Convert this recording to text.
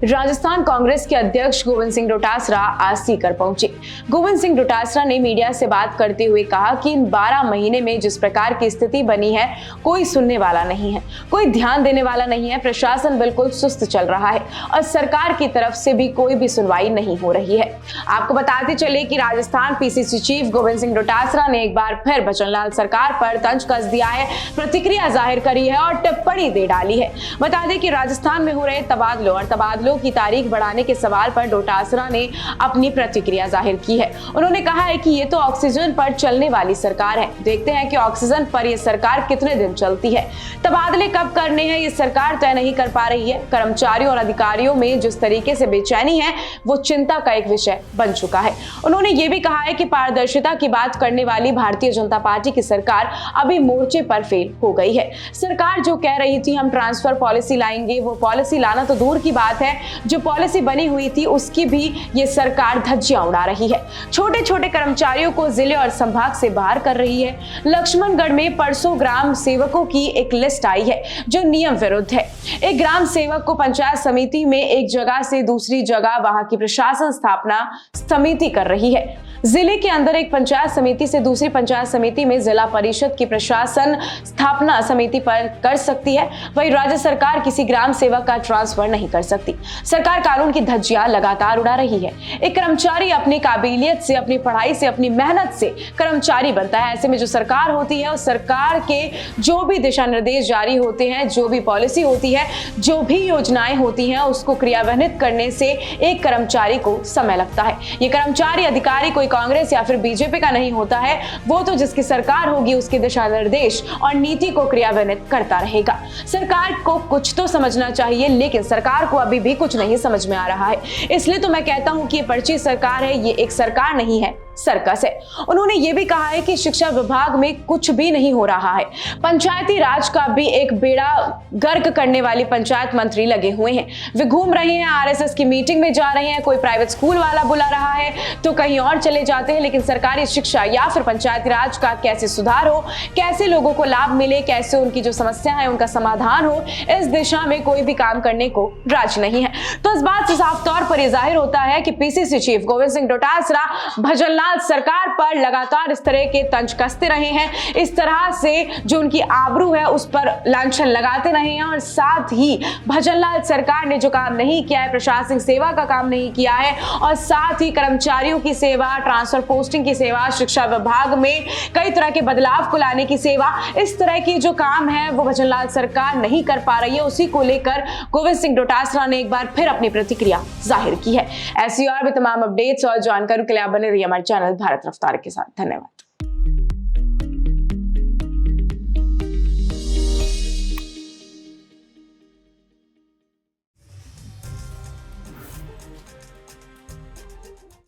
राजस्थान कांग्रेस के अध्यक्ष गोविंद सिंह डोटासरा आज सीकर पहुंचे। गोविंद सिंह डोटासरा ने मीडिया से बात करते हुए कहा कि इन 12 महीने में जिस प्रकार की स्थिति बनी है, कोई सुनने वाला नहीं है, कोई ध्यान देने वाला नहीं है। प्रशासन बिल्कुल सुस्त चल रहा है और सरकार की तरफ से भी कोई भी सुनवाई नहीं हो रही है। आपको बताते चले कि राजस्थान पीसीसी चीफ गोविंद सिंह डोटासरा ने एक बार फिर भजनलाल सरकार पर तंज कस दिया है, प्रतिक्रिया जाहिर करी है और टिप्पणी दे डाली है। बता दें कि राजस्थान में हो रहे तबादलों की तारीख बढ़ाने के सवाल पर डोटासरा ने अपनी प्रतिक्रिया जाहिर की है। उन्होंने कहा है कि ये तो ऑक्सीजन पर चलने वाली सरकार है, देखते हैं कि ऑक्सीजन पर ये सरकार कितने दिन चलती है। तबादले कब करने हैं ये सरकार तय नहीं कर पा रही है। कर्मचारियों और अधिकारियों में जिस तरीके से बेचैनी है वो चिंता का एक विषय बन चुका है। उन्होंने ये भी कहा है कि पारदर्शिता की बात करने वाली भारतीय जनता पार्टी की सरकार अभी मोर्चे पर फेल हो गई है। सरकार जो कह रही थी हम ट्रांसफर पॉलिसी लाएंगे, वो पॉलिसी लाना तो दूर की बात है, जो पॉलिसी बनी हुई थी उसकी भी ये सरकार धज्जियां उड़ा रही है। छोटे छोटे कर्मचारियों को जिले और संभाग से बाहर कर रही है। लक्ष्मणगढ़ में परसों ग्राम सेवकों की एक लिस्ट आई है जो नियम विरुद्ध है। एक ग्राम सेवक को पंचायत समिति में एक जगह से दूसरी जगह वहां की प्रशासन स्थापना समिति कर रही है। जिले के अंदर एक पंचायत समिति से दूसरी पंचायत समिति में जिला परिषद की प्रशासन स्थापना समिति पर कर सकती है, वही राज्य सरकार किसी ग्राम सेवक का ट्रांसफर नहीं कर सकती। सरकार कानून की धज्जियां लगातार उड़ा रही है। एक कर्मचारी अपनी काबिलियत से, अपनी पढ़ाई से, अपनी मेहनत से कर्मचारी बनता है। ऐसे में जो सरकार होती है, उस सरकार के जो भी दिशा निर्देश जारी होते हैं, जो भी पॉलिसी होती है, जो भी योजनाएं होती हैं, उसको क्रियान्वित करने से एक कर्मचारी को समय लगता है। ये कर्मचारी अधिकारी कोई कांग्रेस या फिर बीजेपी का नहीं होता है, वो तो जिसकी सरकार होगी उसके दिशा निर्देश और नीति को क्रियान्वित करता रहेगा। सरकार को कुछ तो समझना चाहिए, लेकिन सरकार को अभी भी कुछ नहीं समझ में आ रहा है। इसलिए तो मैं कहता हूं कि ये पर्ची सरकार है, ये एक सरकार नहीं है, सर्कस है। उन्होंने ये भी कहा है कि शिक्षा विभाग में कुछ भी नहीं हो रहा है। पंचायती राज का भी एक बेड़ा गर्क करने वाली पंचायत मंत्री लगे हुए हैं। वे घूम रहे हैं, आरएसएस की मीटिंग में जा रहे हैं, कोई प्राइवेट स्कूल वाला बुला रहा है तो कहीं और चले जाते हैं, लेकिन सरकारी शिक्षा या फिर पंचायती राज का कैसे सुधार हो, कैसे लोगों को लाभ मिले, कैसे उनकी जो समस्या है उनका समाधान हो, इस दिशा में कोई भी काम करने को राजी नहीं है। तो इस बात से साफ तौर पर यह जाहिर होता है कि पीसीसी चीफ गोविंद सिंह डोटासरा भजनलाल सरकार पर लगातार इस तरह के तंज कसते रहे हैं, इस तरह से जो उनकी आबरू है उस पर लांछन लगाते रहे हैं और साथ ही भजनलाल सरकार ने जो काम नहीं किया है, प्रशासनिक सेवा का काम नहीं किया है और साथ ही कर्मचारियों की सेवा, ट्रांसफर पोस्टिंग की सेवा, शिक्षा विभाग में कई तरह के बदलाव को लाने की सेवा, इस तरह की जो काम है वो भजनलाल सरकार नहीं कर पा रही है। उसी को लेकर गोविंद सिंह डोटासरा ने एक बार फिर अपनी प्रतिक्रिया जाहिर की है। ऐसी और भी तमाम अपडेट्स और जानकारी के लिए आप बने रहिए हमारे चैनल भारत रफ्तार के साथ। धन्यवाद।